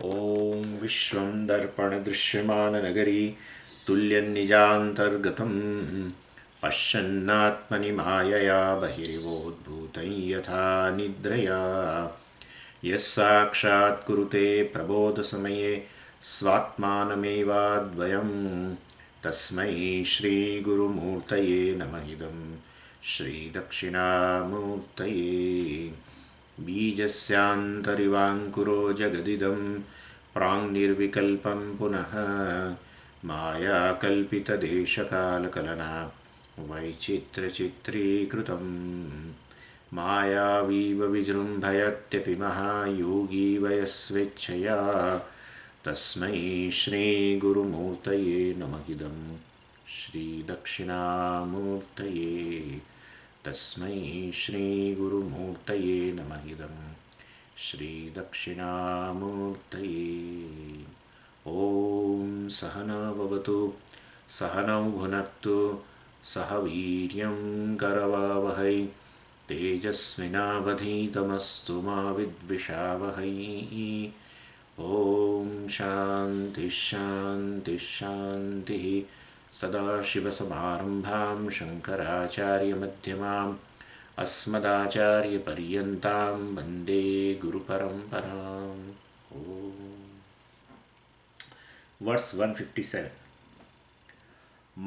ॐ विश्वं दर्पणदृश्यमाननगरी तुल्यन्निजान्तर्गतं पश्यन्नात्मनि मायया बहिरिवोद्भूतं यथा निद्रया यस्साक्षात् कुरुते प्रबोधसमये स्वात्मानमेवाद्वयं तस्मै श्रीगुरुमूर्तये नमः इदं श्रीदक्षिणामूर्तये बीजस्यान्तरिवाङ्कुरो जगदिदं प्राङ्निर्विकल्पं पुनः मायाकल्पितदेशकालकलना वैचित्र्यचित्रीकृतं मायावीव विजृम्भयत्यपि महायोगी वयस्वेच्छया तस्मै श्रीगुरुमूर्तये नमः इदं श्रीदक्षिणामूर्तये तस्मै श्रीगुरुमूर्तये नमः इदं श्रीदक्षिणामूर्तये ॐ सहना भवतु सहनौ भुनक्तु सह वीर्यं करवावहै तेजस्विनावधीतमस्तु मा विद्विषावहै ॐ शान्तिः शान्तिः शान्तिः सदाशिवसमारम्भां शङ्कराचार्यमध्यमाम् अस्मदाचार्यपर्यन्तां वन्दे गुरुपरम्पराम् वर्स् 157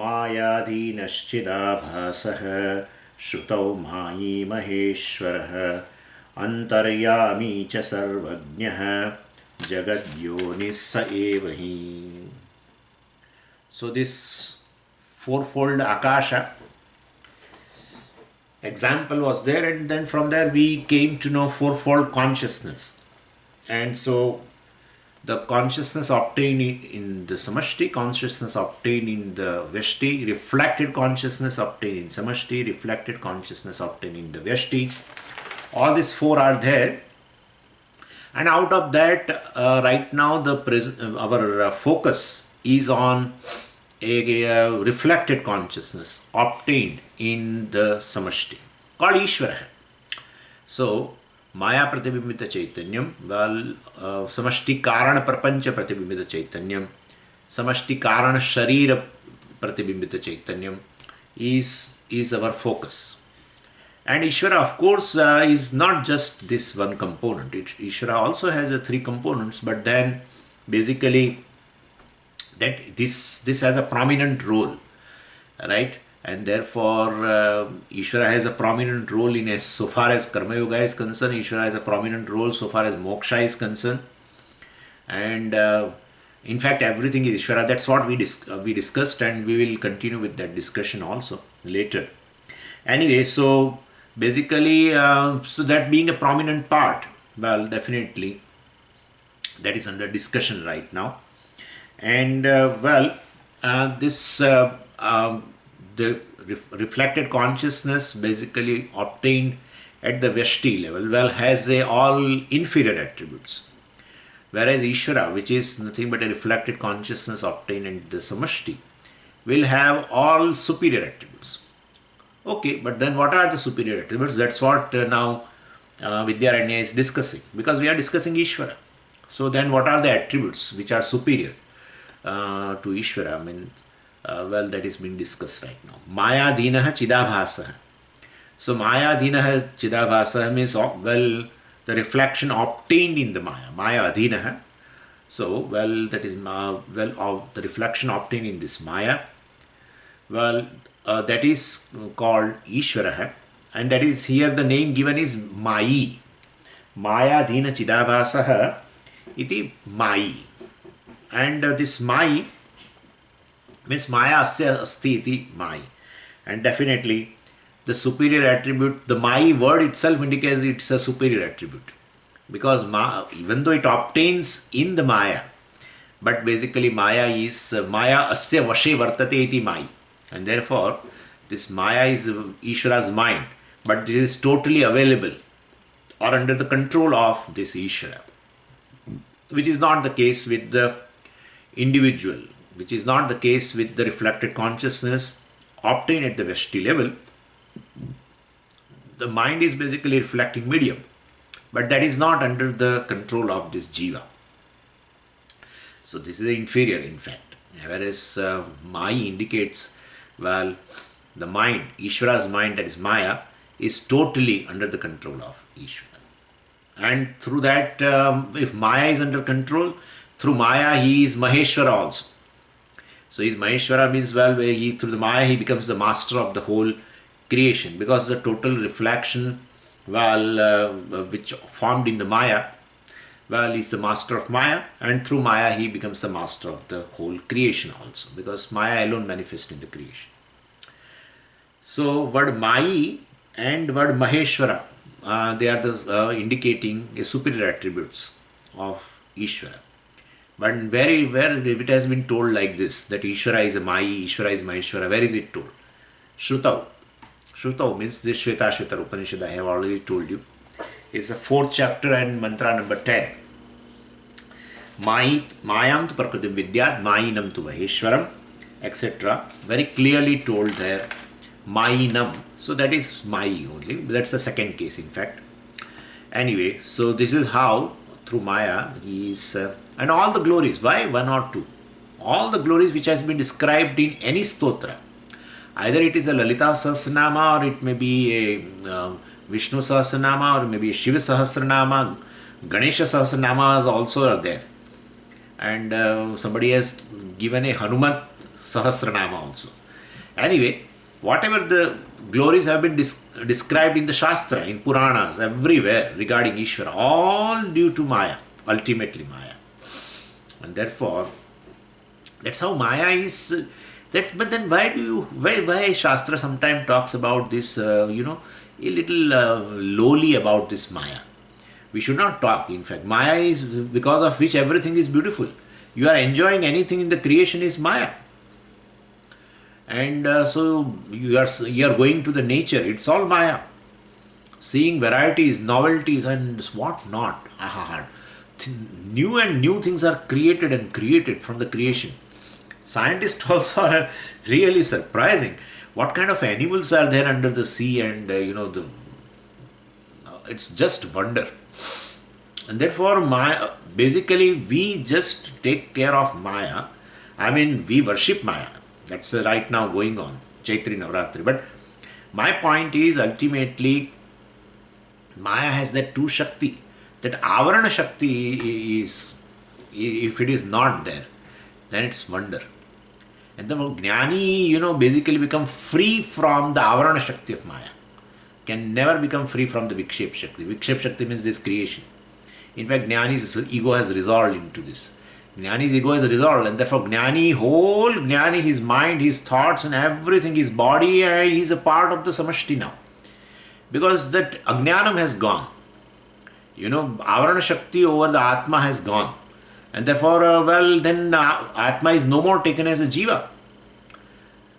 मायाधीनश्चिदाभासः श्रुतौ मायी महेश्वरः अन्तर्यामी च सर्वज्ञः जगद्योनिः स एव हि. So this fourfold Akasha example was there, and then from there we came to know fourfold consciousness. And so the consciousness obtained in the Samashti, consciousness obtained in the Vyashti, reflected consciousness obtained in Samashti, reflected consciousness obtained in the Vyashti. All these four are there. And out of that, right now our focus is on a reflected consciousness obtained in the Samashti, called Ishvara. So, Maya Pratibimbita Chaitanyam, Samashti Karana Prapancha Pratibimbita Chaitanyam, Samashti Karana Sharira Pratibimbita Chaitanyam is our focus. And Ishvara, of course, is not just this one component. Ishvara also has three components, but then basically that this has a prominent role, right? And therefore, Ishvara has a prominent role so far as Karma Yoga is concerned. Ishvara has a prominent role so far as Moksha is concerned. And in fact, everything is Ishvara. That's what we discussed, and we will continue with that discussion also later. Anyway, so basically, so that being a prominent part, well, definitely that is under discussion right now. And the reflected consciousness basically obtained at the Vyashti level, has all inferior attributes. Whereas Ishvara, which is nothing but a reflected consciousness obtained in the Samashti, will have all superior attributes. Okay, but then what are the superior attributes? That's what now Vidyaranya is discussing, because we are discussing Ishvara. So then what are the attributes which are superior to Ishvara? I mean, that is being discussed right now. Maya Dhinaha Chidabhasa. So Maya Dhinaha Chidabhasa means, the reflection obtained in the Maya. Maya Adhinaha. So, that is, the reflection obtained in this Maya. That is called Ishvara. And that is here the name given is Mayi. Maya Dhina Chidabhasa iti Mayi. And this Mayi means Maya Asya Asti iti Mayi. And definitely the superior attribute, the Mayi word itself indicates it's a superior attribute. Because even though it obtains in the Maya, but basically Maya is Maya Asya Vashe Vartate iti Mayi. And therefore this Maya is Ishvara's mind, but it is totally available or under the control of this Ishvara, which is not the case with the individual, which is not the case with the reflected consciousness obtained at the Vyashti level. The mind is basically reflecting medium, but that is not under the control of this jiva. So this is the inferior, in fact. Whereas Mai indicates, well, the mind, Ishvara's mind, that is Maya, is totally under the control of Ishvara. And through that, if Maya is under control, through Maya he is Maheshwara also. So his Maheshwara means, well, where he, through the Maya he becomes the master of the whole creation, because the total reflection, well, which formed in the Maya, well, is the master of Maya, and through Maya he becomes the master of the whole creation also, because Maya alone manifests in the creation. So word Mai and word Maheshwara, they are the indicating the superior attributes of Ishvara. But where it has been told like this, that Ishvara is a Mai, Ishvara is Maheshwara, where is it told? Shrutau. Shrutau means this Shvetashvatara Upanishad, I have already told you. It's the 4th chapter and mantra number 10. Mayam tu prakriti vidyat, Mayinam tu Maheshwaram, etc. Very clearly told there, Mayinam. So that is Mai only. That's the second case, in fact. Anyway, so this is how through Maya he is, and all the glories. Why? One or two. All the glories which has been described in any stotra. Either it is a Lalita Sahasranama, or it may be a Vishnu Sahasranama, or maybe a Shiva Sahasranama. Ganesha Sahasranamas also are there. And somebody has given a Hanumat Sahasranama also. Anyway, whatever the glories have been described in the Shastra, in Puranas, everywhere regarding Ishvara, all due to Maya, ultimately Maya. And therefore, that's how Maya is. But then why Shastra sometimes talks about this, a little lowly about this Maya. We should not talk. In fact, Maya is because of which everything is beautiful. You are enjoying anything in the creation is Maya. And so you are going to the nature. It's all Maya. Seeing varieties, novelties, and what not. New and new things are created from the creation. Scientists also are really surprising. What kind of animals are there under the sea, and it's just wonder. And therefore, Maya, basically, we just take care of Maya. I mean, we worship Maya. That's right now going on, Chaitri Navratri. But my point is, ultimately, Maya has that two Shakti. That Avarana Shakti is, if it is not there, then it's wonder. And the Jnani, basically become free from the Avarana Shakti of Maya. Can never become free from the Vikshep Shakti. Vikshep Shakti means this creation. In fact, Jnani's ego has resolved into this. Jnani's ego is resolved, and therefore whole Jnani, his mind, his thoughts and everything, his body, he is a part of the Samashti now. Because that Ajnanam has gone. Avarana Shakti over the Atma has gone. And therefore, then Atma is no more taken as a Jiva.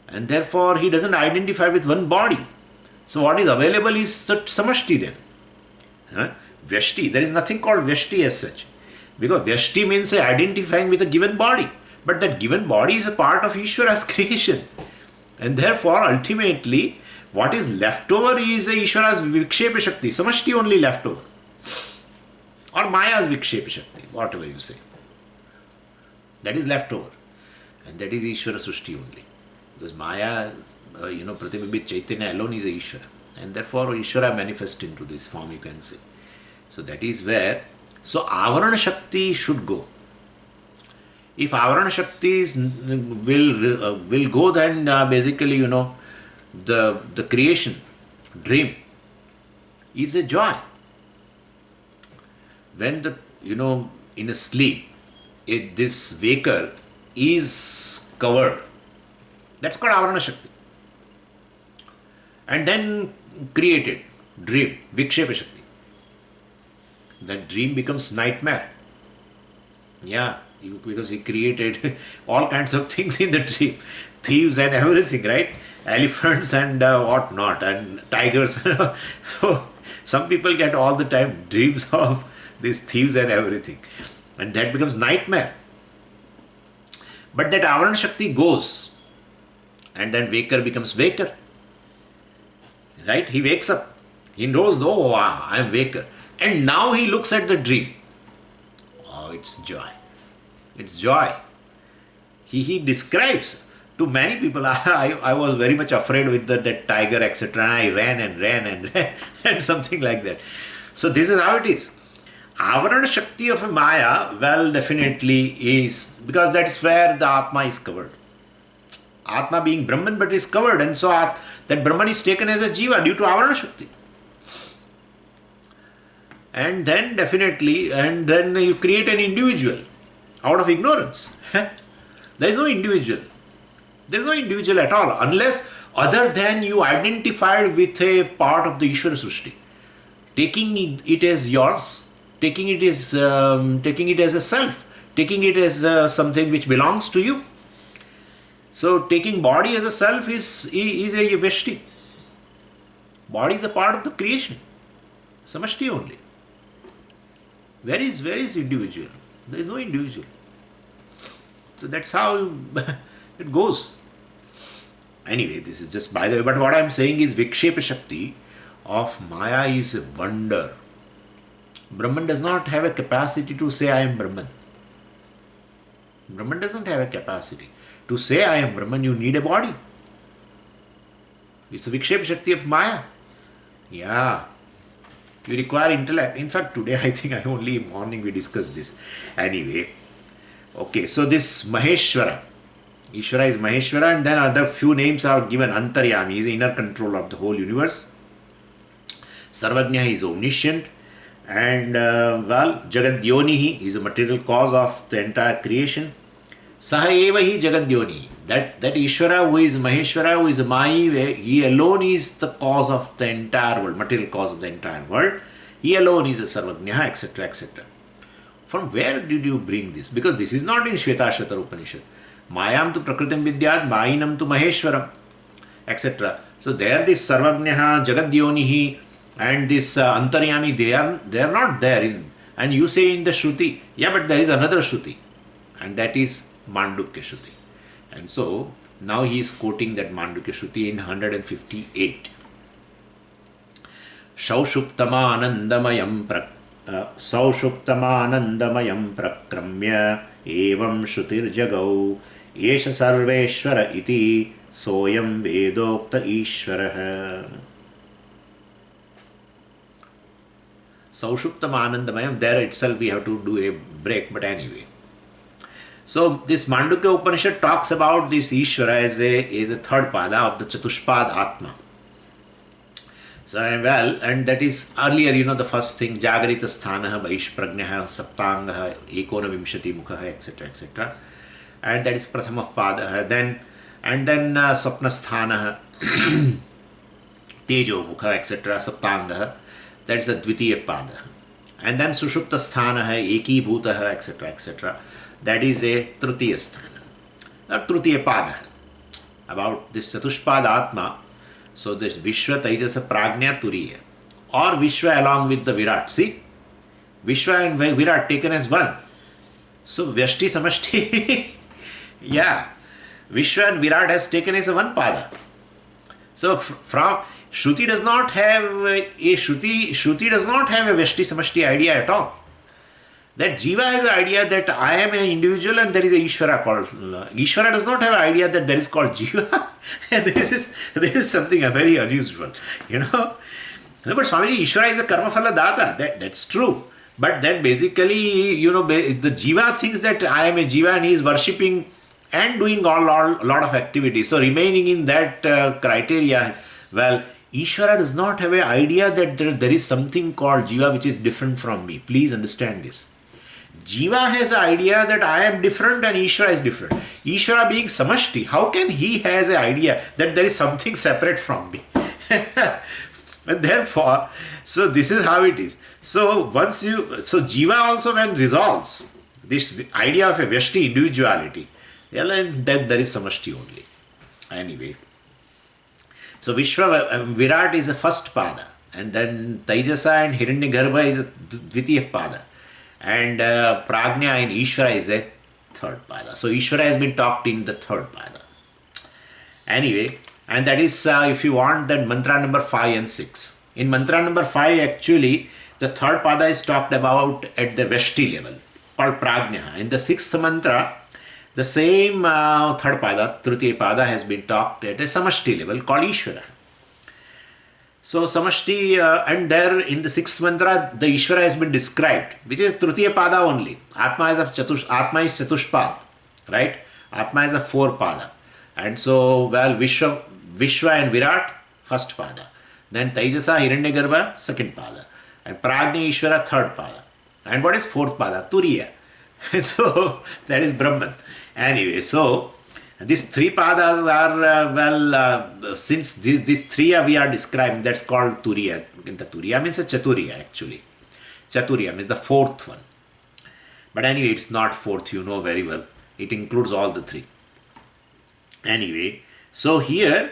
And therefore, he doesn't identify with one body. So what is available is that Samashti then. Vyashti, there is nothing called Vyashti as such. Because Vyashti means identifying with a given body. But that given body is a part of Ishvara's creation. And therefore, ultimately, what is left over is Ishvara's Vikshepa Shakti. Samashti only left over. Or Maya's Vikshepa Shakti, whatever you say. That is left over. And that is Ishvara Sushti only. Because Maya, Pratibhambit Chaitanya alone is a Ishvara. And therefore, Ishvara manifests into this form, you can say. So that is where, so Avarana Shakti should go. If Avarana Shakti will go, then basically, the creation, dream, is a joy. When in a sleep, this waker is covered. That's called Avarana Shakti. And then created, dream, Vikshepa Shakti. That dream becomes nightmare. Yeah, because we created all kinds of things in the dream. Thieves and everything, right? Elephants and what not, and tigers. So some people get all the time dreams of these thieves and everything. And that becomes nightmare. But that Avarana Shakti goes. And then waker becomes waker. Right? He wakes up. He knows, oh, wow, I am waker. And now he looks at the dream. Oh, it's joy. It's joy. He describes to many people. I was very much afraid with that tiger, etc. And I ran and ran and ran and something like that. So this is how it is. Avarana Shakti of Maya, well, definitely is, because that's where the Atma is covered. Atma being Brahman, but is covered, and so that Brahman is taken as a Jiva due to Avarana Shakti. And then definitely, and then you create an individual out of ignorance. There is no individual. There is no individual at all, unless other than you identified with a part of the Ishvara Srishti. Taking it as yours, taking it as a self, taking it as something which belongs to you. So taking body as a self is a Veshti. Body is a part of the creation. Samashti only. Where is individual? There is no individual. So that's how it goes. Anyway, this is just by the way, but what I am saying is Vikshepa Shakti of Maya is a wonder. Brahman does not have a capacity to say I am Brahman. Brahman doesn't have a capacity. To say I am Brahman, you need a body. It's a Vikshepa Shakti of Maya. Yeah. You require intellect. In fact, today I think only morning we discussed this. Anyway. Okay, so this Maheshwara. Ishvara is Maheshwara, and then other few names are given. Antaryami is inner control of the whole universe. Sarvajna is omniscient. And Jagadyonihi is a material cause of the entire creation. Saha eva hi Jagadyoni. That Ishvara who is Maheshwara, who is Mai, he alone is the cause of the entire world, material cause of the entire world. He alone is a Sarvajna, etc., etc. From where did you bring this? Because this is not in Shvetashvatara Upanishad. Mayam tu prakritam vidyat, Mayinam tu Maheshwaram, etc. So there this Sarvajna, Jagadyonihi, and this Antaryami, they are not there in, and you say in the Shruti, yeah, but there is another Shruti, and that is Mandukya Shruti. And so now he is quoting that Mandukya Shruti in 158. Saushuptamanandamayam prakramya evam Shrutir jagau yesha sarveshvara iti soyam vedokta ishvaraha. Saushuptam Anandamayam, there itself we have to do a break, but anyway. So this Mandukya Upanishad talks about this Ishvara as a third pada of the Chatushpad Atma. So well, and that is earlier, the first thing, Jagarita Sthanaha, Vaishpragnaha, Saptangaha, Ekona Vimshati Mukhaha, etc., etc. And that is Prathama Padaha. Then Swapna Sthanaha, Tejo Mukha, etc., Saptangaha. That is the Dvitiya Pada. And then Sushupta Sthanaha, Eki Bhutaha, etc., etc. That is a Tritiya Sthana, or Tritiya Pada. About this Chatushpad Atma, so this Vishwa, Taijasa, Prajna, Turiya, or Vishwa along with the Virat. See? Vishwa and Virat taken as one. So Vyashti Samashti, yeah. Vishwa and Virat has taken as a one Pada. So from Shruti does not have a Shruti does not have a Vyashti Samashti idea at all. That Jiva has the idea that I am an individual and there is a Ishvara called. Ishvara does not have an idea that there is called Jiva. This is something very unusual, No, but Swamiji, Ishvara is a karma phala data. That's true. But then basically, the Jiva thinks that I am a Jiva and he is worshipping and doing a lot of activities. So remaining in that criteria, well, Ishvara does not have an idea that there is something called Jiva which is different from me. Please understand this. Jiva has the idea that I am different and Ishvara is different. Ishvara being Samashti, how can he has an idea that there is something separate from me? And therefore, so this is how it is. So Jiva also when resolves this idea of a Vyashti individuality, then there is Samashti only. Anyway. So Vishwa Virat is the first pada, and then Taijasa and Hiranyagarbha is a Dvitiya pada, and Prajna and Ishvara is a third pada. So Ishvara has been talked in the third pada. Anyway, and that is if you want that mantra number 5 and 6. In mantra number 5 actually the third pada is talked about at the Vyashti level. called Prajna. In the sixth mantra, the same third pada, Tritiya pada, has been talked at a Samashti level called Ishvara. So Samashti, and there in the sixth mantra, the Ishvara has been described, which is Tritiya pada only. Atma is Chatushpad, right? Atma is a four pada. And so, well, Vishwa and Virat, first pada. Then Taijasa, Hiranyagarbha, second pada. And Prajna, Ishvara, third pada. And what is fourth pada? Turiya. So, that is Brahman. Anyway, so, these three padas are, since these three we are describing, that's called Turiya. The Turiya means a Chaturiya actually. Chaturiya means the fourth one. But anyway, it's not fourth, you know very well. It includes all the three. Anyway, so here,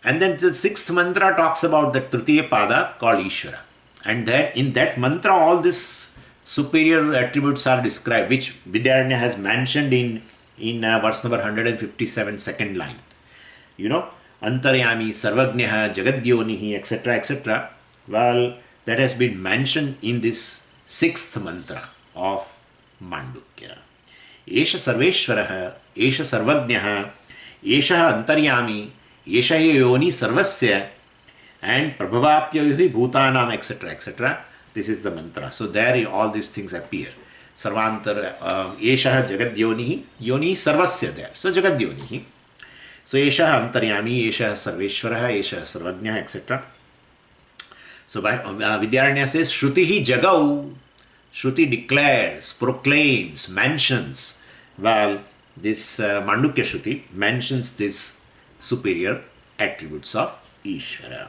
and then the sixth mantra talks about the Tritiya pada called Ishvara. And that in that mantra, all these superior attributes are described, which Vidyaranya has mentioned in verse number 157, second line. You know, Antaryami, Sarvagnaha, Jagadyonihi, etc., etc. Well, that has been mentioned in this sixth mantra of Mandukya. Esha Sarveshwaraha, Esha Sarvagnaha, Esha Antaryami, Esha Yoni Sarvasya, and Prabhavapya Bhutanam, etc., etc. This is the mantra. So there all these things appear. Sarvantar, Esha Jagadyonihi, Yoni Sarvasya there. So Jagadyonihi. So Esha Antaryami, Esha Sarveshwaraha, Esha Sarvagnya, etc. So Vidyaranya says, Shrutihi Jagau. Shruti declares, proclaims, mentions. Well, this Mandukya Shruti mentions these superior attributes of Ishvara.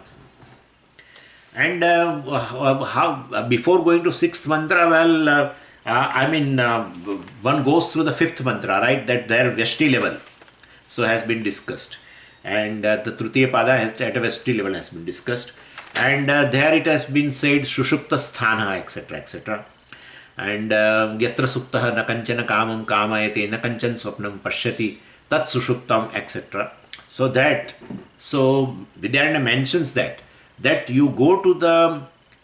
And how before going to sixth mantra, well, one goes through the fifth mantra, right? That their Vyashti level, so has been discussed, and the Tritiya pada has at a Vyashti level has been discussed, and there it has been said Shushupta Sthana, etc., etc. And Yatra Suptaha na kanchana kamam kamayate na kanchan swapnam pashyati tat sushuptam, etc. So Vidyaranya mentions that you go to the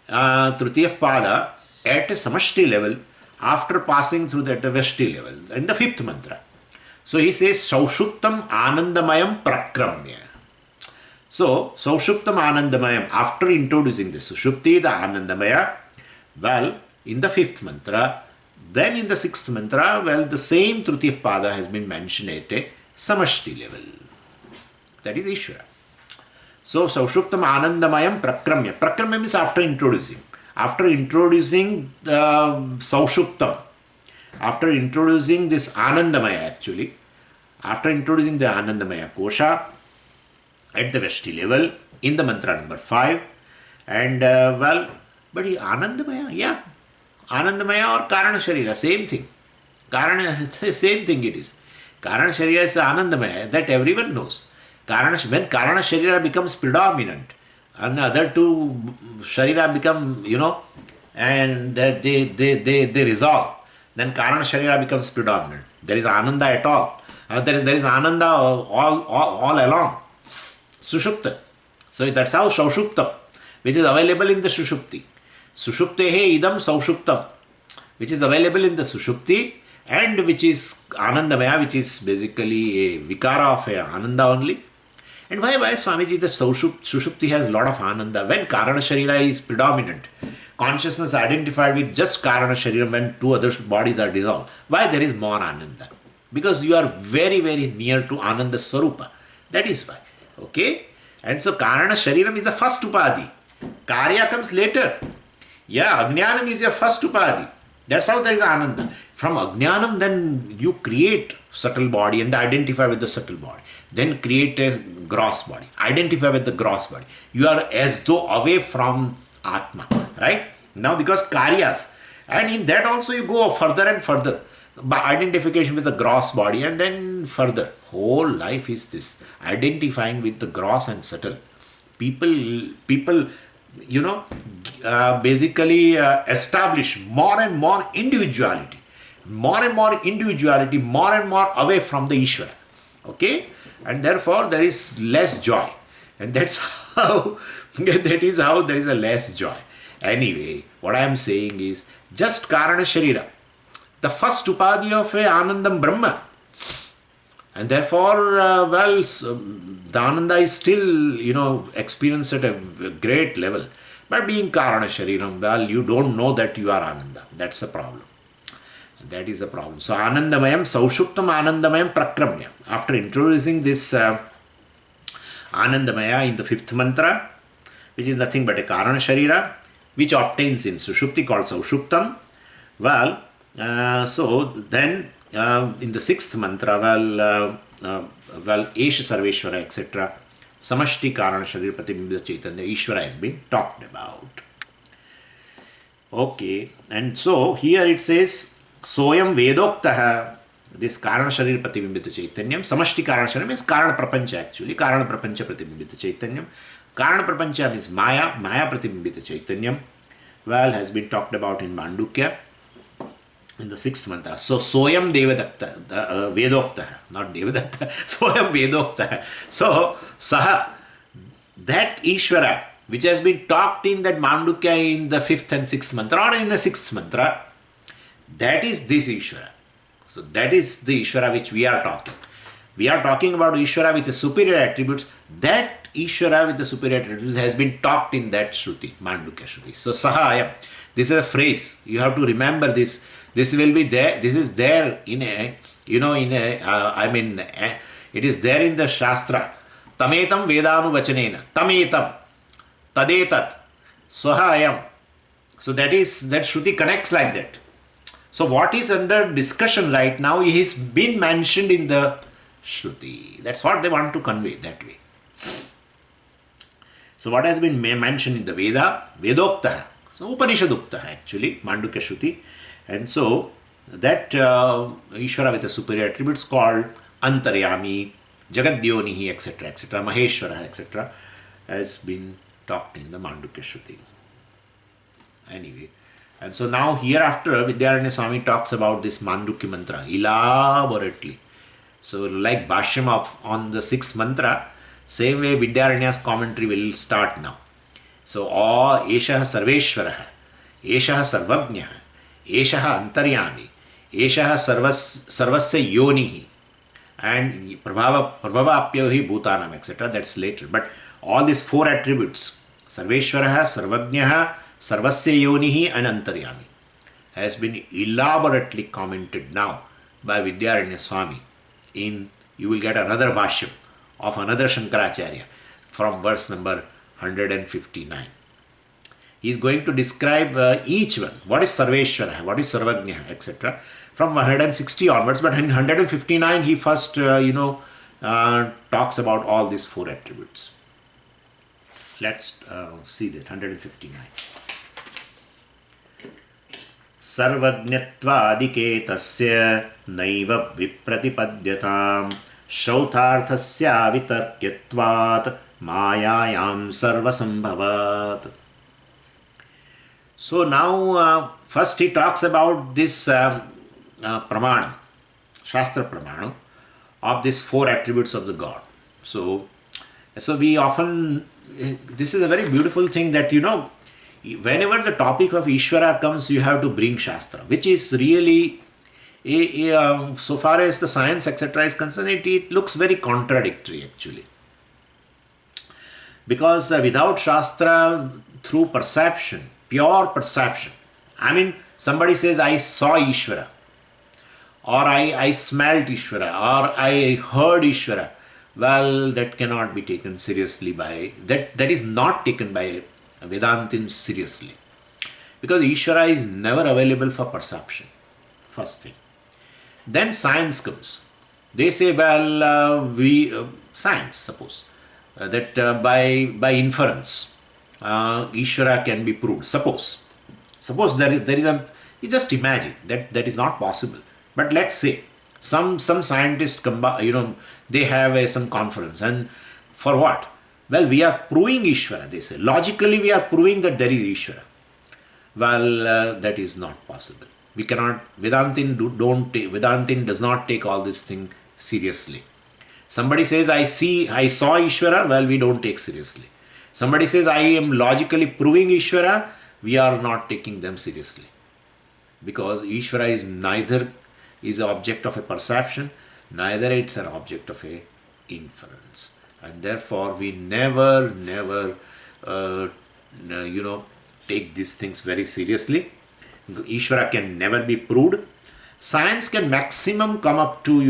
Tritiya pada at a Samashti level after passing through the Vyashti level in the fifth mantra. So he says Saushuptam Anandamayam Prakramya. So Saushuptam Anandamayam, after introducing the Sushupti, the Anandamaya, well, in the fifth mantra, then in the sixth mantra, well, the same Tritiya pada has been mentioned at a Samashti level. That is Ishvara. So Saushuptam Anandamayam Prakramya. Prakramya means after introducing. After introducing the Saushuptam, after introducing this Anandamaya actually, after introducing the Anandamaya Kosha at the Vyashti level in the mantra number 5, and but Anandamaya, yeah, Anandamaya or Karana Sharira, same thing. Same thing it is. Karana Sharira is Anandamaya, that everyone knows. When Karana Sharira becomes predominant, and other two Sharira become, and that they resolve, then Karana Sharira becomes predominant. There is Ananda at all. There is Ananda all along. Sushupta. So that's how Saushuptam, which is available in the Sushupti. Sushuptehe idam Saushuptam, which is available in the Sushupti, and which is Anandamaya, which is basically a Vikara of a Ananda only. And why Swamiji, the Sushupti has a lot of Ananda? When Karana Sharira is predominant, consciousness identified with just Karana Sharira when two other bodies are dissolved, why there is more Ananda? Because you are very, very near to Ananda Swarupa. That is why. Okay? And so Karana Shariram is the first Upadhi. Karya comes later. Yeah, Ajnanam is your first Upadhi. That's how there is Ananda. From Ajnanam, then you create subtle body and identify with the subtle body. Then create a gross body. Identify with the gross body. You are as though away from Atma. Right? Now because Karyas. And in that also you go further and further. By identification with the gross body, and then further. Whole life is this. Identifying with the gross and subtle. People basically establish more and more individuality. More and more individuality, more and more away from the Ishvara. Okay? And therefore there is less joy. And that is how there is a less joy. Anyway, what I am saying is just Karana Sharira. the first upadhi of a Anandam Brahma. And therefore, the Ananda is still, experienced at a great level. But being Karana Shariram, well, you don't know that you are Ananda. That's the problem. That is the problem. So, Anandamayam, Saushuptam Anandamayam Prakramya. After introducing this Anandamaya in the fifth mantra, which is nothing but a Karana Sharira, which obtains in Sushupti called Saushuptam. Well, so then in the sixth mantra, Esha Sarveshwara, etc., Samashti Karana Sharira Pratibimbita Chaitanya, Ishvara has been talked about. Okay, and so here it says, Soyam Vedoktaha, this Karana Sharira Pratibimbita Chaitanyam, Samashti Karana Sharira means Karana Prapancha actually, Karana Prapancha Pratibimbita Chaitanyam. Karana Prapancha means Maya, Maya Pratibimbita Chaitanyam, well, has been talked about in Mandukya in the sixth mantra. So, Soyam Devadatta, Vedoktaha, not Devadatta, Soyam Vedoktaha. So, Saha, that Ishvara, which has been talked in that Mandukya in the fifth and sixth mantra, or in the sixth mantra, that is this Ishvara. So, that is the Ishvara which we are talking. We are talking about Ishvara with the superior attributes. That Ishvara with the superior attributes has been talked in that Shruti, Mandukya Shruti. So, Sahayam, this is a phrase. You have to remember this. This will be there. This is there in a, it is there in the Shastra. Tametam Vedanu Vachanena. Tametam. Tadetat. Sahayam. So, that Shruti connects like that. So, what is under discussion right now is been mentioned in the Shruti. That's what they want to convey that way. So, what has been mentioned in the Veda? Vedoktaha. So, Upanishaduktaha actually, Mandukya Shruti. And so, that Ishvara with the superior attributes called Antaryami, Jagadyonihi, etc., etc., Maheshwara, etc., has been talked in the Mandukya Shruti. Anyway. And so now hereafter Vidyaranya Swami talks about this Mandukya mantra elaborately. So like Bhashyam on the sixth mantra, same way Vidyaranya's commentary will start now. So Eshaha Sarveshwaraha, Eshaha Sarvagnaha, Eshaha Antaryami, Eshaha Sarvasya Yonihi, and Prabhavapyahi Bhutanam, etc. That's later. But all these four attributes, Sarveshwaraha, Sarvagnaha, Sarvasya Yonihi and Antaryami, has been elaborately commented now by Vidyaranya Swami. You will get another Bhashyam of another Shankaracharya from verse number 159. He is going to describe each one. What is Sarveshwara, what is Sarvagnya, etc. from 160 onwards. But in 159 he first, talks about all these four attributes. Let's see that, 159. Sarvagnyatvadike tasya naiva vipratipadyatam shautarthasya vitarkyatvat mayayam sarvasambhavat. So now first he talks about this pramanam, Shastra pramanam of these four attributes of the God. So we often, this is a very beautiful thing that whenever the topic of Ishvara comes, you have to bring Shastra, which is really, so far as the science etc. is concerned, it looks very contradictory actually. Because without Shastra, through perception, pure perception, somebody says, I saw Ishvara, or I smelled Ishvara, or I heard Ishvara. Well, that cannot be taken seriously that is not taken by Vedantins seriously. Because Ishvara is never available for perception, first thing. Then science comes. They say, science, suppose, that by inference, Ishvara can be proved. Suppose there is you just imagine that is not possible. But let's say some scientists they have some conference, and for what? Well, we are proving Ishvara, they say. Logically, we are proving that there is Ishvara. Well, that is not possible. We cannot, Vedantin does not take all this thing seriously. Somebody says, I saw Ishvara, well, we don't take seriously. Somebody says, I am logically proving Ishvara, we are not taking them seriously. because Ishvara is neither is an object of a perception, neither it's an object of a inference. And therefore we never uh, take these things very seriously. Ishvara can never be proved. Science can maximum come up to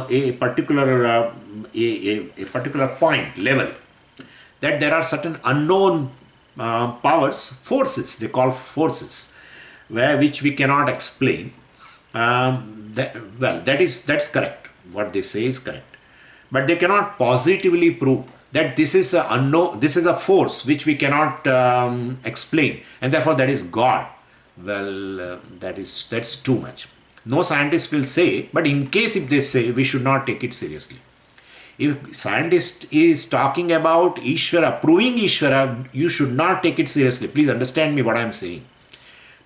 a particular a particular point level, that there are certain unknown powers, forces, they call forces, which we cannot explain. That's correct. What they say is correct, but they cannot positively prove that this is a unknown, this is a force which we cannot explain, and therefore that is God. That's too much. No scientist will say, but in case if they say, we should not take it seriously. If scientist is talking about Ishvara, proving Ishvara, you should not take it seriously. Please understand me what I am saying.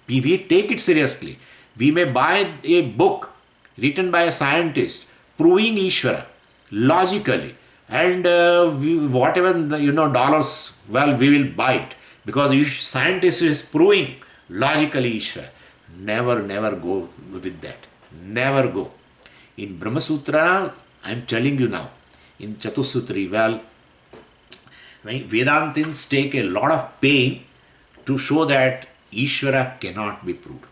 We take it seriously. We may buy a book written by a scientist proving Ishvara logically, and whatever dollars, we will buy it because scientist is proving logically Ishvara. Never go with that. Never go. In Brahma Sutra, I am telling you now, in Chatussutri, Vedantins take a lot of pain to show that Ishvara cannot be proved.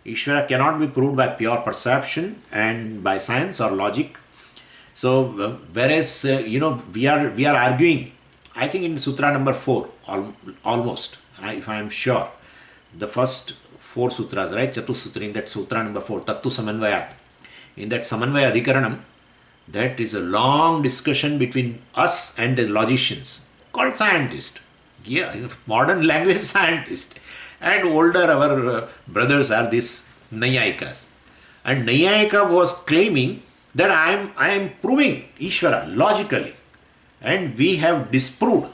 Ishvara cannot be proved by pure perception and by science or logic. So, whereas we are arguing, I think in Sutra number 4, almost, if I am sure, the first 4 sutras, right? Chatussutri, in that Sutra number 4, Tattu Samanvayat. In that Samanvaya Adhikaranam, that is a long discussion between us and the logicians called scientists. Yeah, modern language scientists. And older our brothers are these Nayayikas. And Nayayika was claiming that I am proving Ishvara logically. And we have disproved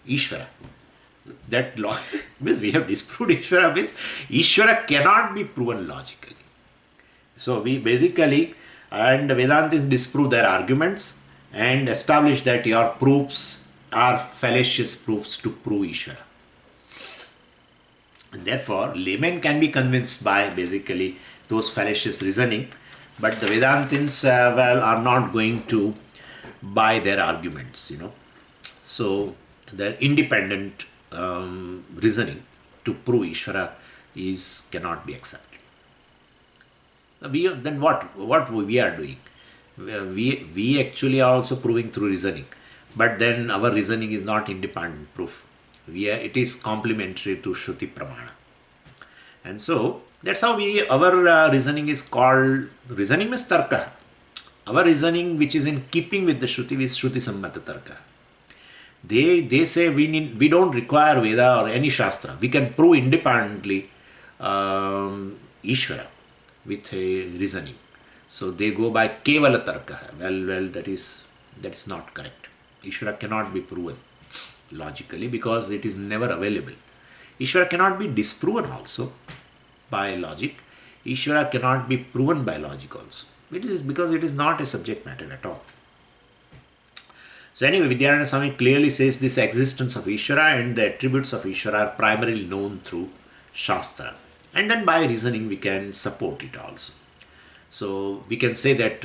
Ishvara. That means we have disproved Ishvara, means Ishvara cannot be proven logically. So we basically, and Vedantis disprove their arguments and establish that your proofs are fallacious proofs to prove Ishvara. And therefore, laymen can be convinced by basically those fallacious reasoning, but the Vedantins are not going to buy their arguments, So their independent reasoning to prove Ishvara cannot be accepted. Then what we are doing? We actually are also proving through reasoning, but then our reasoning is not independent proof. It is complementary to Shruti Pramana. And so that's how our reasoning is called, reasoning means Tarka. Our reasoning which is in keeping with the Shruti is Shruti Sammata Tarka. They say we don't require Veda or any Shastra. We can prove independently Ishvara with a reasoning. So they go by Kevala Tarka. Well, that's not correct. Ishvara cannot be proven logically because it is never available. Ishvara cannot be disproven also by logic. Ishvara cannot be proven by logic also. It is because it is not a subject matter at all. So anyway, Vidyaranyana Swami clearly says this existence of Ishvara and the attributes of Ishvara are primarily known through Shastra. And then by reasoning we can support it also. So we can say that,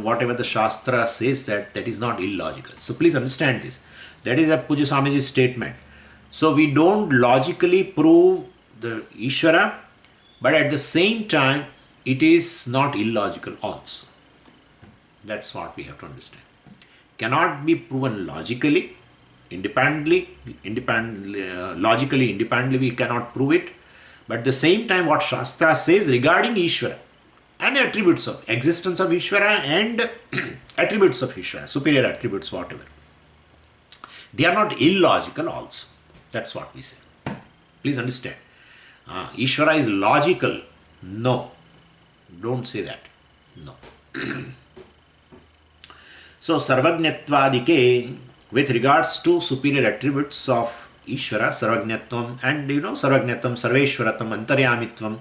whatever the Shastra says that is not illogical. So please understand this. That is a Puja Swamiji's statement. So we don't logically prove the Ishvara, but at the same time it is not illogical also. That's what we have to understand. Cannot be proven logically, independently, logically, independently we cannot prove it. But at the same time what Shastra says regarding Ishvara and attributes of existence of Ishvara and attributes of Ishvara, superior attributes, whatever, they are not illogical also. That's what we say. Please understand. Ishvara is logical. No. Don't say that. No. So, Sarvajñatvadike, with regards to superior attributes of Ishvara, Sarvajñatvam, and Sarvajñatvam, Sarveshwaratam, Antaryamitvam,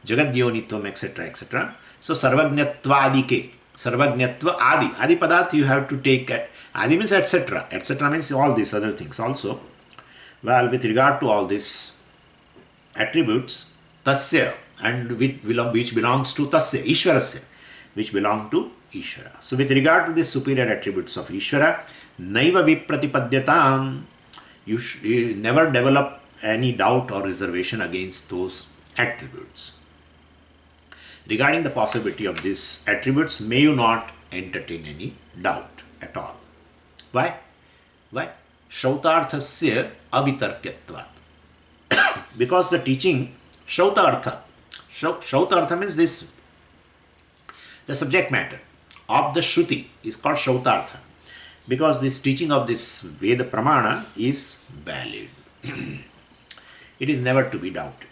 Jagadyonitvam, etc., etc. So, Sarvajñatvadike, Sarvajñatva Adi. Adi Padat you have to take at Adi means etc. Etc. means all these other things also. Well, with regard to all these attributes, tasya, and which belongs to tasya, Ishwarasya, which belong to Ishvara. So with regard to the superior attributes of Ishvara, naiva vipratipadyatam, you never develop any doubt or reservation against those attributes. Regarding the possibility of these attributes, may you not entertain any doubt at all. Why? Why? Shautarthasya avitarkyatvat. Because the teaching, Shautartha means this, the subject matter of the Shruti is called Shautartha. Because this teaching of this Veda Pramana is valid. It is never to be doubted.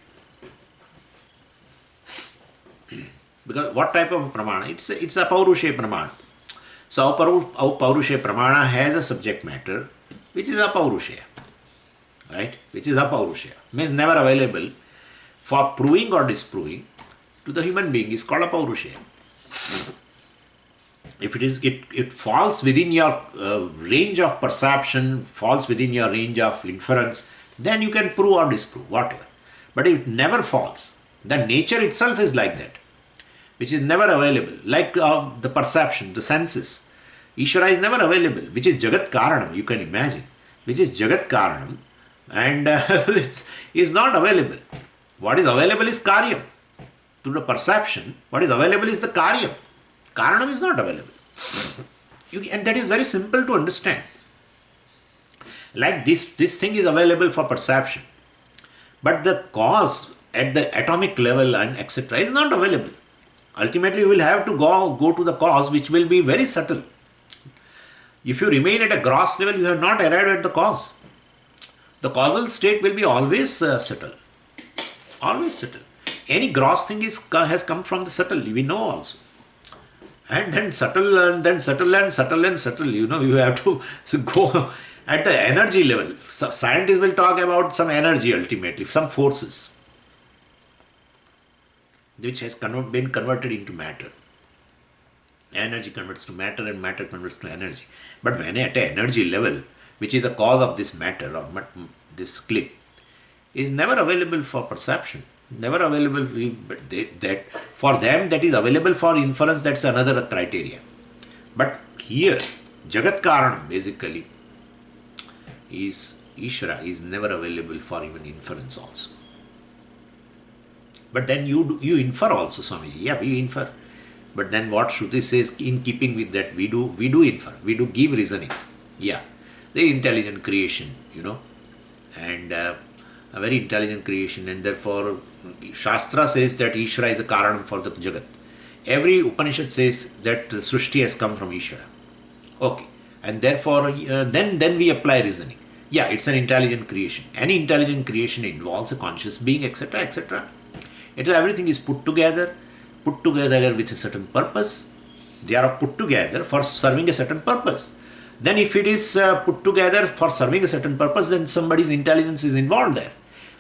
Because what type of Pramana? It's a Paurushe Pramana. So our Paurushe Pramana has a subject matter which is a Paurushe. Right? Which is a Paurushe. Means never available for proving or disproving to the human being is called a Paurushe. If it falls within your range of perception, falls within your range of inference, then you can prove or disprove, whatever. But it never falls. The nature itself is like that, which is never available. Like the perception, the senses. Ishvara is never available, which is Jagat Karanam, you can imagine. Which is Jagat Karanam, and is not available. What is available is Karyam. To the perception, what is available is the Karyam. Karanam is not available. And that is very simple to understand. Like this thing is available for perception. But the cause at the atomic level and etc. is not available. Ultimately, you will have to go to the cause, which will be very subtle. If you remain at a gross level, you have not arrived at the cause. The causal state will be always subtle. Always subtle. Any gross thing has come from the subtle, we know also. And then subtle and then subtle and subtle and subtle. You have to go at the energy level. So scientists will talk about some energy ultimately, some forces, which has been converted into matter. Energy converts to matter and matter converts to energy. But when at an energy level, which is a cause of this matter or this clip, is never available for perception. Never available, but that for them that is available for inference, that's another criteria. But here, Jagat Karanam basically is Ishvara, is never available for even inference also. But then you infer also, Swamiji. Yeah, we infer. But then what Shruti says, in keeping with that, we do infer, we do give reasoning. Yeah, the intelligent creation, and a very intelligent creation, and therefore Shastra says that Ishvara is a Karanam for the Jagat. Every Upanishad says that the Srushti has come from Ishvara. Okay, and therefore then we apply reasoning. Yeah, it's an intelligent creation. Any intelligent creation involves a conscious being, etc., etc. Everything is put together with a certain purpose. They are put together for serving a certain purpose. Then if it is put together for serving a certain purpose, then somebody's intelligence is involved there.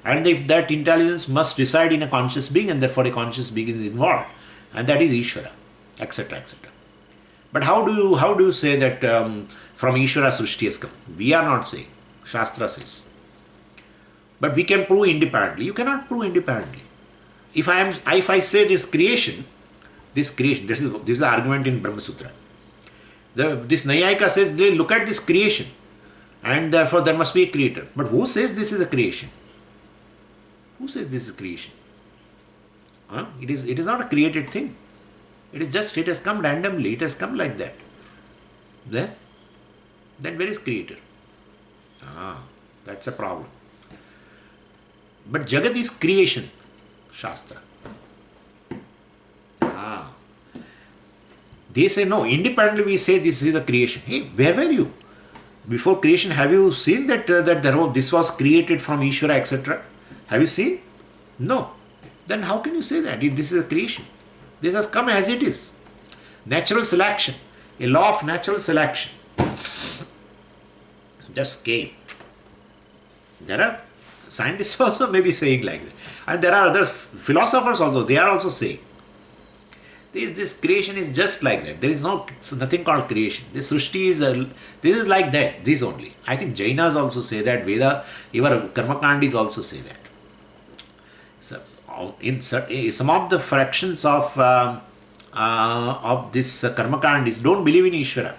And if that intelligence must reside in a conscious being, and therefore a conscious being is involved, and that is Ishvara, etc., etc. But how do you say that from Ishvara Srishti has come? We are not saying. Shastra says. But we can prove independently. You cannot prove independently. If I say this creation, this is the argument in Brahma Sutra. This Nayayika says, they look at this creation, and therefore there must be a creator. But who says this is a creation? Who says this is creation? It is not a created thing. It has come randomly. It has come like that. Then where is creator? That's a problem. But Jagat is creation, Shastra. They say no, independently we say this is a creation. Hey, where were you? Before creation, have you seen that this was created from Ishvara, etc.? Have you seen? No. Then how can you say that if this is a creation? This has come as it is. Natural selection, a law of natural selection just came. There are scientists also may be saying like that. And there are other philosophers also, they are also saying. This creation is just like that. There is nothing called creation. This Srishti this is like that, this only. I think Jainas also say that, Veda, even Karmakandis also say that. So some of the fractions of this karmakand don't believe in Ishvara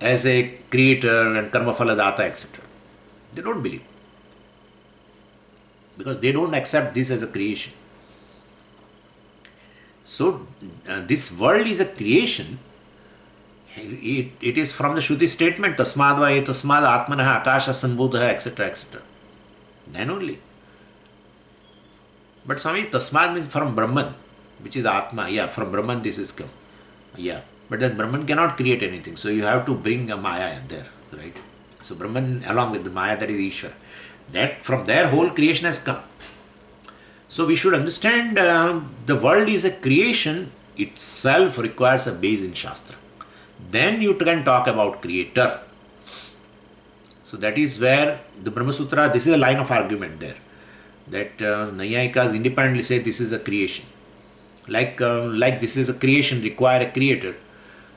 as a creator and karma phala data, etc. They don't believe, because they don't accept this as a creation. So this world is a creation. It is from the Shruti statement, tasmad va etasmad atmanah akasha sambhutah, etc., etc. Then only. But Swami, tasmad means from Brahman, which is Atma. Yeah, from Brahman this is come. Yeah, but then Brahman cannot create anything. So you have to bring a Maya in there, right? So Brahman along with the Maya, that is Ishvara. That from there whole creation has come. So we should understand the world is a creation, itself requires a base in Shastra. Then you can talk about creator. So that is where the Brahma Sutra, this is a line of argument there. That Nayayikas independently say this is a creation. Like this is a creation, require a creator,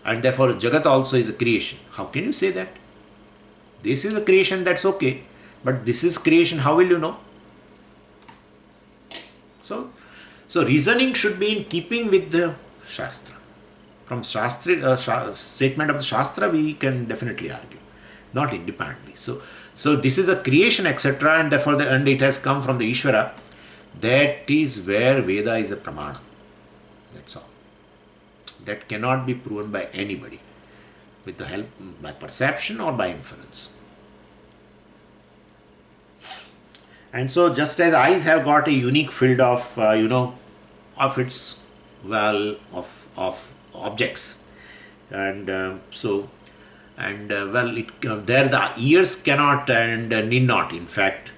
and therefore Jagat also is a creation. How can you say that? This is a creation, that's okay, but this is creation, how will you know? So reasoning should be in keeping with the Shastra. From statement of the Shastra, we can definitely argue, not independently. So this is a creation, etc., and therefore and it has come from the Ishvara. That is where Veda is a pramana. That's all. That cannot be proven by anybody with the help by perception or by inference. And so, just as eyes have got a unique field of of its of objects, and there the ears cannot and need not, in fact,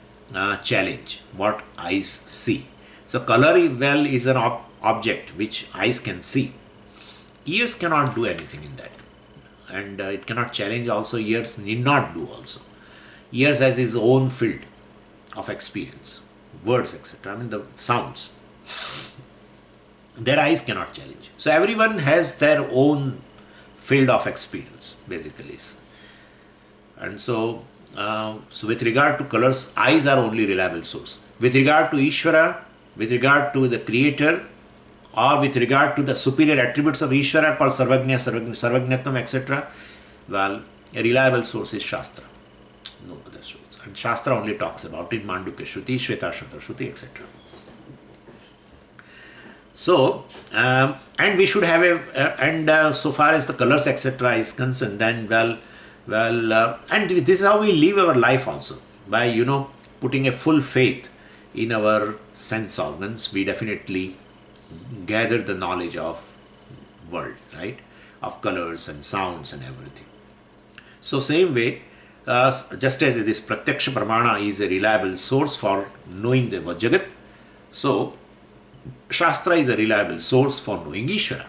challenge what eyes see. So color is an object which eyes can see. Ears cannot do anything in that, and it cannot challenge also. Ears need not do also. Ears has its own field of experience, words, etc. I mean the sounds. Their eyes cannot challenge. So everyone has their own field of experience, basically. And so with regard to colors, eyes are only reliable source. With regard to Ishvara, with regard to the creator, or with regard to the superior attributes of Ishvara called Sarvagnya, Sarvagnatvam, etc., a reliable source is Shastra. No other source. And Shastra only talks about it, Mandukya Shruti, Shweta Shruti, etc. So, and we should have so far as the colors, etc., is concerned, then and this is how we live our life also. By, putting a full faith in our sense organs, we definitely gather the knowledge of world, right? Of colors and sounds and everything. So, same way, just as this Pratyaksha Pramana is a reliable source for knowing the Jagat, so Shastra is a reliable source for knowing Ishvara.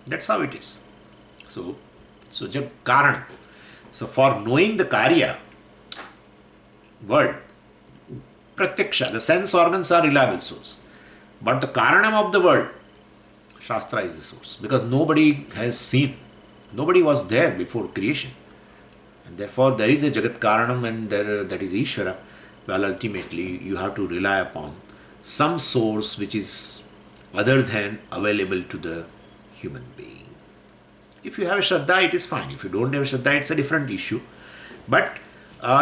That's how it is. So Jab Karana. So for knowing the Karya, world, Pratyaksha, the sense organs are reliable source. But the Karanam of the world, Shastra is the source. Because nobody has seen, nobody was there before creation. And therefore there is a Jagat Karanam and that is Ishvara. Well, ultimately you have to rely upon some source which is other than available to the human being. If you have a Shraddha, it is fine. If you don't have a Shraddha, it's a different issue. But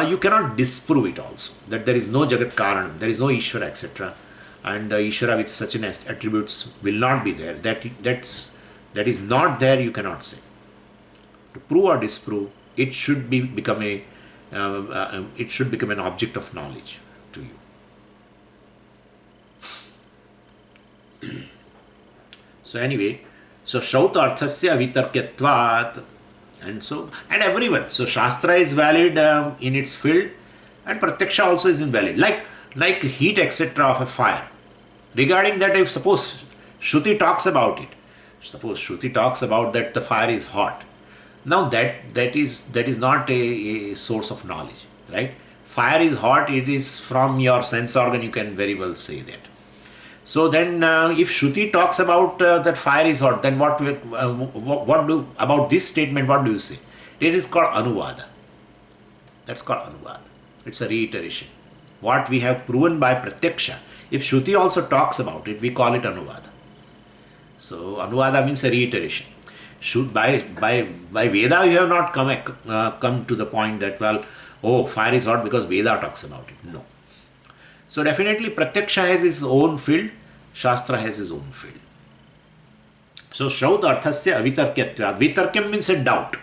you cannot disprove it also, that there is no Jagat Karanam, there is no Ishvara, etc. And the Ishvara with such an attributes will not be there. That is not there, you cannot say. To prove or disprove, it should become an object of knowledge to you. So anyway, so Shauta Arthasya Vitarkyatvat, and everyone. So Shastra is valid in its field, and Pratyaksha also is invalid. Like heat, etc. of a fire. Regarding that, if suppose Shruti talks about it, suppose Shruti talks about that the fire is hot. Now that is not a source of knowledge, right? Fire is hot, it is from your sense organ, you can very well say that. So then, if Shruti talks about that fire is hot, then about this statement, what do you say? It is called Anuvada. That's called Anuvada. It's a reiteration. what we have proven by pratyaksha, if Shruti also talks about it, we call it Anuvada. So Anuvada means a reiteration. By Veda you have not come to the point that, well, oh, fire is hot because Veda talks about it. No. So definitely Pratyaksha has his own field, Shastra has his own field. So Shraut arthasya avitarkyatva. Vitarkyam means a doubt.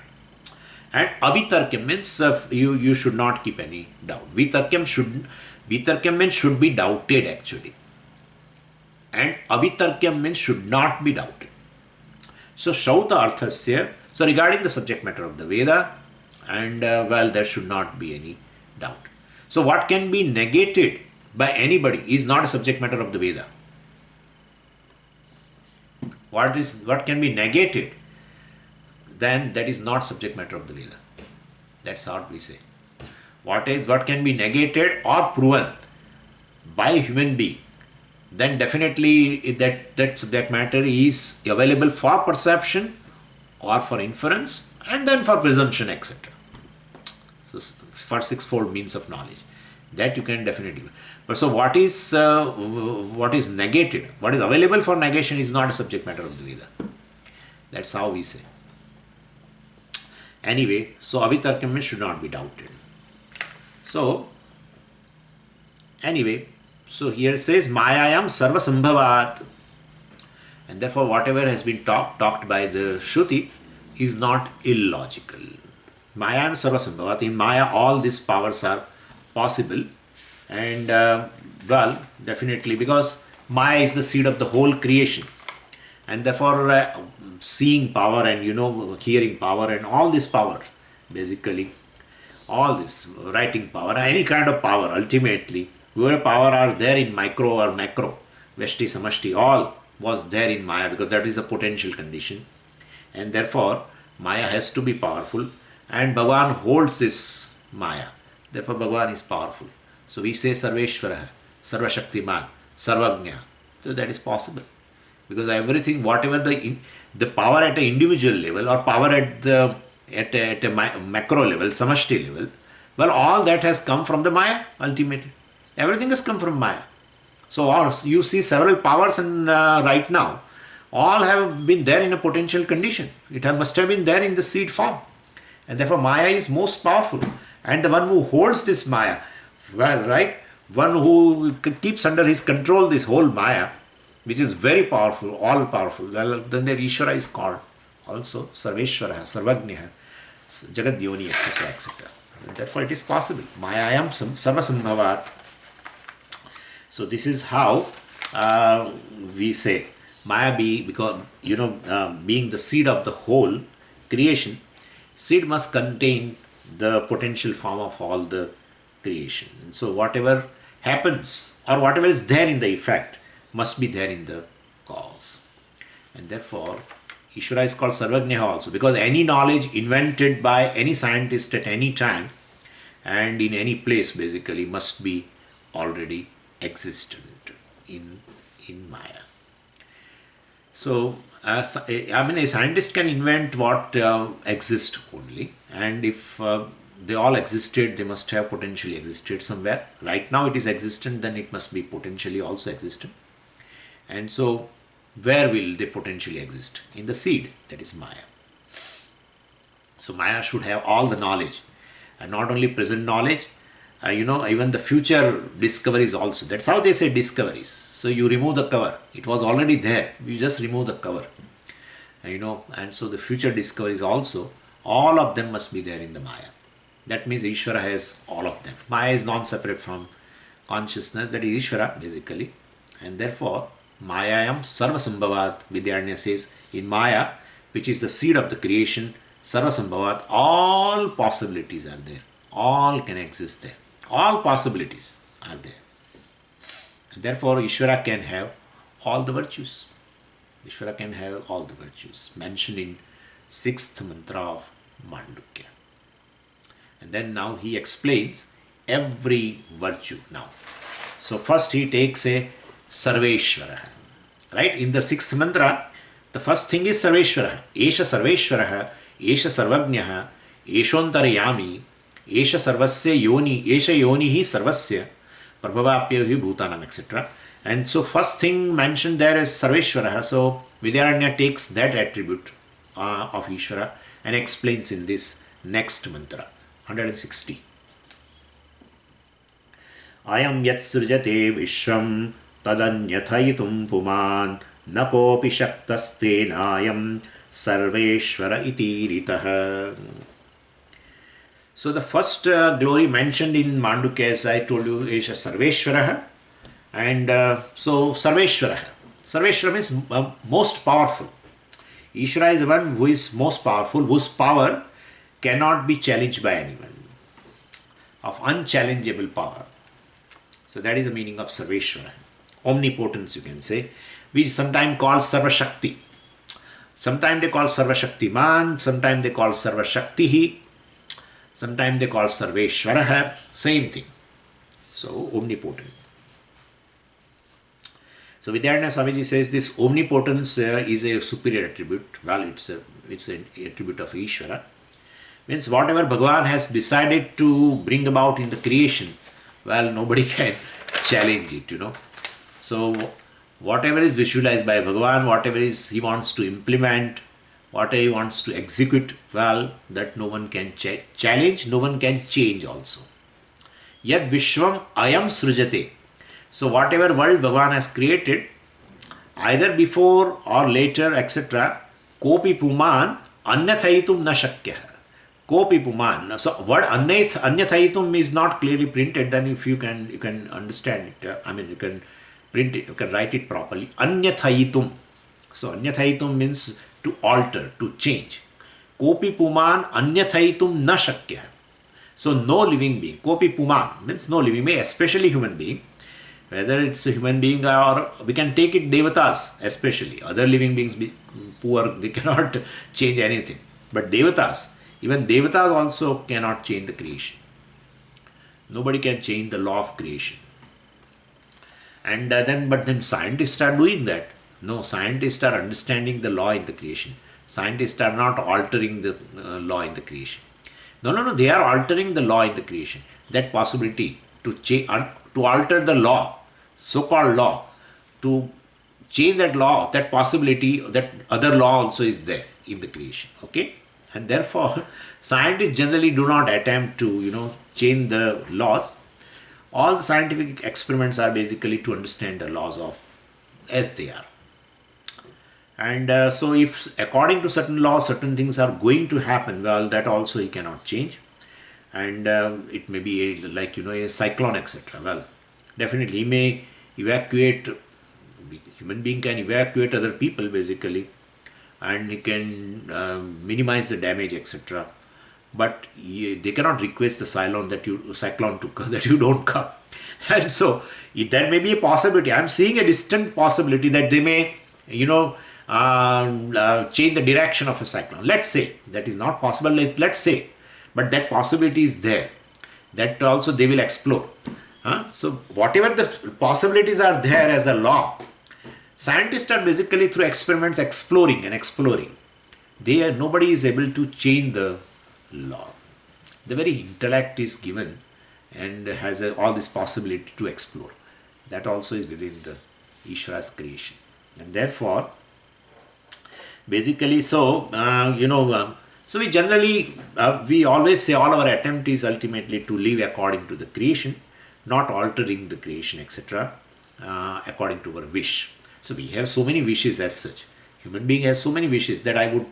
And avitarkyam means you should not keep any doubt. Vitarkyam means should be doubted actually. And avitarkyam means should not be doubted. So Shauta arthasya, so regarding the subject matter of the Veda, and well, there should not be any doubt. So what can be negated by anybody is not a subject matter of the Veda. What can be negated, then that is not subject matter of the Veda. That's what we say. What can be negated or proven by a human being, then definitely that subject matter is available for perception or for inference and then for presumption, etc. So for sixfold means of knowledge, that you can definitely. But so what is negated, what is available for negation is not a subject matter of the Veda. That's how we say. Anyway, so avitarkyam should not be doubted. So anyway, so here it says Mayayam sarva sambhavat, and therefore whatever has been talked by the Shruti is not illogical. Mayayam sarva sambhavat. In Maya all these powers are possible, and well, definitely because Maya is the seed of the whole creation, and therefore seeing power and hearing power and all this power, basically all this writing power, any kind of power, ultimately whatever power are there in micro or macro, Veshti, Samashti, all was there in Maya, because that is a potential condition, and therefore Maya has to be powerful, and Bhagavan holds this Maya, therefore Bhagavan is powerful. So we say Sarveshwara, Sarvashaktiman, Sarvagnya. So that is possible, because everything, whatever the power at an individual level or power at a macro level, Samashti level, well, all that has come from the Maya ultimately. Everything has come from Maya. So you see several powers, and right now all have been there in a potential condition. It must have been there in the seed form, and therefore Maya is most powerful, and the one who holds this Maya, well, right, one who keeps under his control this whole Maya, which is very powerful, all powerful, well, then their Ishvara is called also Sarveshwara, Sarvagnya, Jagadyoni, etc., etc. Therefore it is possible. Mayayam sarva sambhavat. So this is how we say Maya because being the seed of the whole creation, seed must contain the potential form of all the creation. And so whatever happens or whatever is there in the effect must be there in the cause. And therefore Ishvara is called Sarvagnya also, because any knowledge invented by any scientist at any time and in any place basically must be already existent in Maya. So a scientist can invent what exists only, and if they all existed, they must have potentially existed somewhere. Right now it is existent, then it must be potentially also existent. And so where will they potentially exist? In the seed, that is Maya. So Maya should have all the knowledge, and not only present knowledge, even the future discoveries also. That's how they say discoveries. So you remove the cover. It was already there. You just remove the cover. And so the future discoveries also, all of them must be there in the Maya. That means Ishvara has all of them. Maya is non-separate from consciousness. That is Ishvara basically. And therefore, Mayayam sarva sambhavat, Vidyaranya says, in Maya, which is the seed of the creation, sarva sambhavat, all possibilities are there. All can exist there. All possibilities are there. And therefore, Ishvara can have all the virtues. Ishvara can have all the virtues mentioned in 6th mantra of Mandukya. And then now he explains every virtue now. So first he takes a Sarveshwara. Right? In the 6th mantra, the first thing is Sarveshwara. Esha Sarveshwara, Esha Sarvagnya, Eshontarayami, Esha Sarvasya Yoni, Esha Yoni hi Sarvasya, Prabhavapya hi bhutanam, etc. And so first thing mentioned there is Sarveshwara. So Vidyaranya takes that attribute of Ishvara and explains in this next mantra, 160. Ayam yat srujate vishram tadanyathaitum puman nakopi shaktaste nayam sarveshvara iti ritah. So the first glory mentioned in Mandukya, as I told you, is Sarveshvara. And so Sarveshvara. Sarveshvara means most powerful. Ishvara is the one who is most powerful, whose power cannot be challenged by anyone, of unchallengeable power. So that is the meaning of Sarveshvara. Omnipotence, you can say. We sometimes call Sarvashakti. Sometimes they call Sarvashaktiman, sometimes they call Sarvashaktihi, sometimes they call Sarveshvara, same thing. So omnipotent. So Vidyaranya Swamiji says this omnipotence is a superior attribute. Well, it's an attribute of Ishvara. Means whatever Bhagavan has decided to bring about in the creation, well, nobody can challenge it, So whatever is visualized by Bhagavan, whatever is he wants to implement, whatever he wants to execute, well, that no one can challenge, no one can change also. Yad Vishwam Ayam Srujate. So whatever world Bhagavan has created, either before or later, etc., Kopi Puman Anyathaitum na Shakyah. Kopi Puman. So word Anyathaitum is not clearly printed, then if you can understand it, you can print it, you can write it properly. Anyathaitum. So Anyathaitum means to alter, to change. Kopi Puman Anyathaitum na Shakyah. So no living being. Kopi Puman means no living being, especially human being. Whether it's a human being or we can take it Devatas, especially. Other living beings, poor, they cannot change anything. But Devatas, even Devatas also cannot change the creation. Nobody can change the law of creation. And then scientists are doing that. No, scientists are understanding the law in the creation. Scientists are not altering the law in the creation. No, they are altering the law in the creation. That possibility to alter the law, so-called law, to change that law, that possibility, that other law also is there in the creation. Okay? And therefore, scientists generally do not attempt to, change the laws. All the scientific experiments are basically to understand the laws as they are. And so if according to certain laws, certain things are going to happen, well, that also he cannot change. And it may be a cyclone, etc. Well, definitely he may evacuate, human being can evacuate other people basically, and he can minimize the damage, etc. But they cannot request the cyclone that you don't come. And so there may be a possibility. I am seeing a distant possibility that they may, change the direction of a cyclone. Let's say that is not possible. Let's say, but that possibility is there. That also they will explore. So whatever the possibilities are there as a law, scientists are basically through experiments exploring. Nobody is able to change the law. The very intellect is given and has all this possibility to explore. That also is within the Ishvara's creation. And therefore, basically, so we generally, we always say all our attempt is ultimately to live according to the creation, not altering the creation, etc., according to our wish. So we have so many wishes as such. Human being has so many wishes that I would,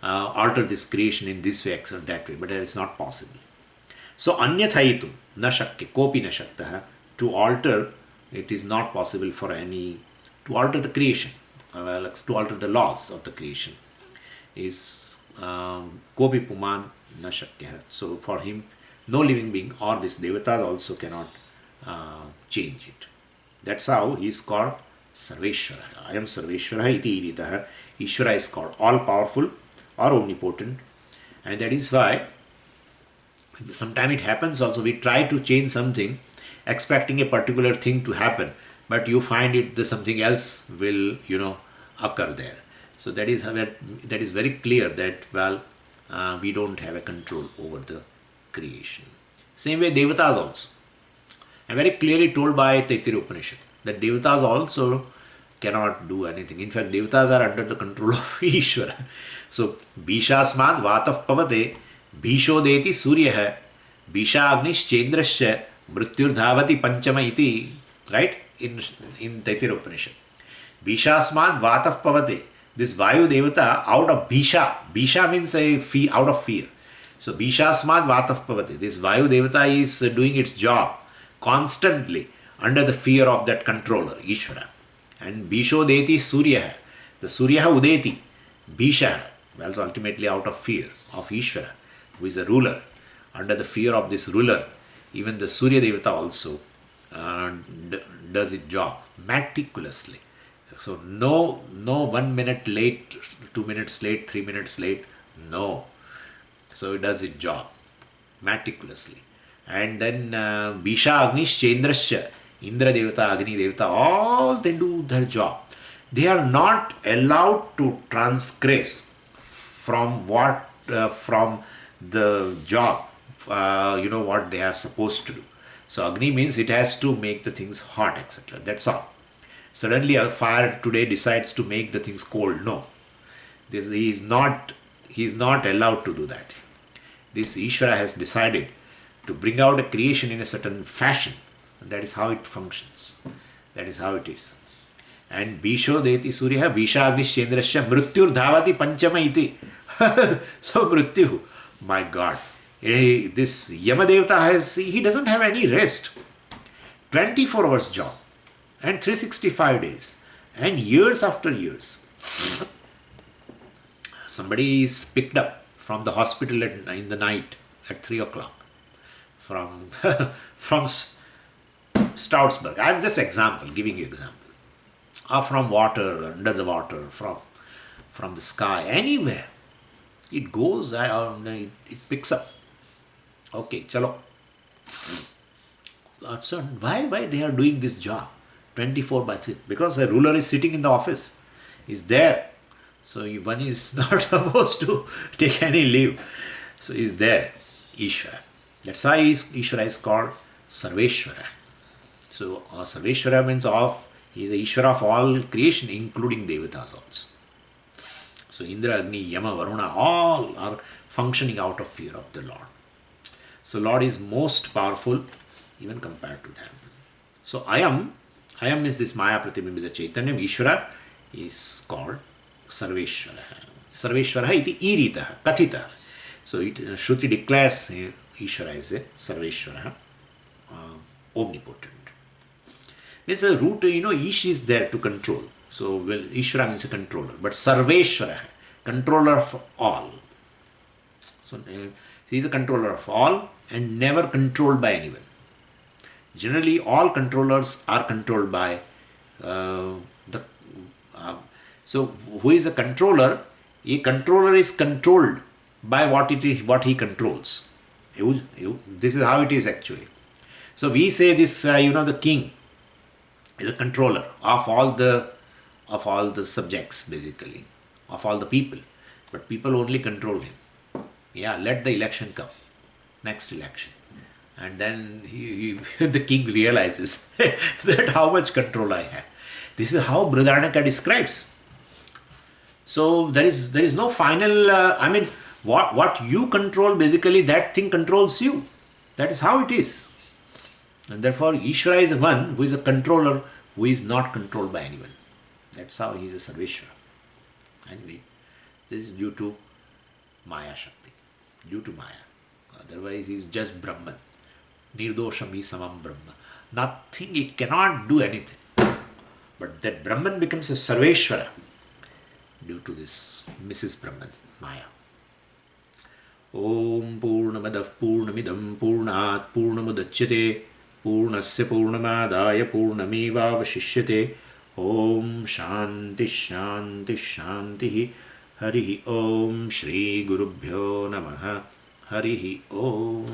alter this creation in this way, or that way, but that is not possible. So anyathaitum na shakya, kopi na shaktah, to alter, it is not possible for any, to alter the creation, to alter the laws of the creation is kopi puman na shakya. So for him, no living being or this devatas also cannot change it. That's how he is called Sarveshvara. I am Sarveshvara iti iritah. Ishvara is called all powerful or omnipotent, and that is why sometimes it happens also, we try to change something expecting a particular thing to happen, but you find something else will occur there. So that is very clear that we don't have a control over the creation. Same way Devatas also. and very clearly told by Taittiriya Upanishad that Devatas also cannot do anything. In fact, Devatas are under the control of Ishvara. So, Bhishasmad Vataf Pavate Bhishodeti Surya Bhisha Agnish Chandrasya Mrityur Dhavati Panchama iti, right? In Taittiriya Upanishad. Bhishasmad Vataf Pavate. This Vayu Devata out of Bhisha. Bhisha means out of fear. So Bhishasmad Vataf Pavate. This Vayu Devata is doing its job constantly under the fear of that controller, Ishvara. And Bhishodeti Surya. The Surya Udeti. Bhisha. Also ultimately out of fear of Ishvara, who is a ruler. Under the fear of this ruler, even the Surya Devata also does its job meticulously. So no 1 minute late, 2 minutes late, 3 minutes late. No. So it does its job meticulously. And then Bhisha Agnish Chandrasya, Indra Devata, Agni Devata, all they do their job. They are not allowed to transgress from from the job, what they are supposed to do. So Agni means it has to make the things hot, etc. That's all. Suddenly a fire today decides to make the things cold. No. He is not allowed to do that. This Ishvara has decided to bring out a creation in a certain fashion. And that is how it functions. That is how it is. And Bhisho Deti Surya, Bhisha Agnish Chandrasya, Mrityur Dhavati Panchama iti. So Mrityu, my God. This Yamadevata he doesn't have any rest. 24 hours job. And 365 days. And years after years. Somebody is picked up from the hospital in the night at 3 o'clock. From Stroudsburg. I'm just giving you example. Or from water, under the water, from the sky, anywhere. It goes, it picks up. Okay, chalo. So why they are doing this job? 24/3. Because a ruler is sitting in the office. He's there. So one is not supposed to take any leave. So he's there. Ishvara. That's why Ishvara is called Sarveshvara. So Sarveshvara means he is the Ishvara of all creation, including Devatas also. So Indra, Agni, Yama, Varuna, all are functioning out of fear of the Lord. So Lord is most powerful even compared to them. So Ayam is this Maya Pratibhimbhita Chaitanyam. Ishvara is called Sarveshvara. Sarveshvara iti iritaha, kathitaha. So Shruti declares Ishvara is a Sarveshvara, omnipotent. It's a root, Ish is there to control. So, Ishvara means a controller. But Sarveshvara, controller of all. So, he is a controller of all and never controlled by anyone. Generally, all controllers are controlled by so, who is a controller? A controller is controlled by what he controls. This is how it is actually. So, we say this, the king is a controller of all the subjects, basically, of all the people. But people only control him. Yeah, let the election come. Next election. And then the king realizes that how much control I have. This is how Brihadaranyaka describes. So there is no final, what you control, basically that thing controls you. That is how it is. And therefore, Ishvara is one who is a controller who is not controlled by anyone. That's how he is a Sarveshvara. Anyway, this is due to Maya Shakti. Due to Maya. Otherwise, he is just Brahman. Nirdosham hi samam Brahma. Nothing, it cannot do anything. But that Brahman becomes a Sarveshvara due to this Mrs. Brahman, Maya. Om Purnamadav Purnamidam Purnat Purnamudachyate Purnasya Purnamadaya Purnamevavashishyate. Om Shanti Shanti Shanti. Harihi Om Shri Gurubhyo Namaha. Harihi Om.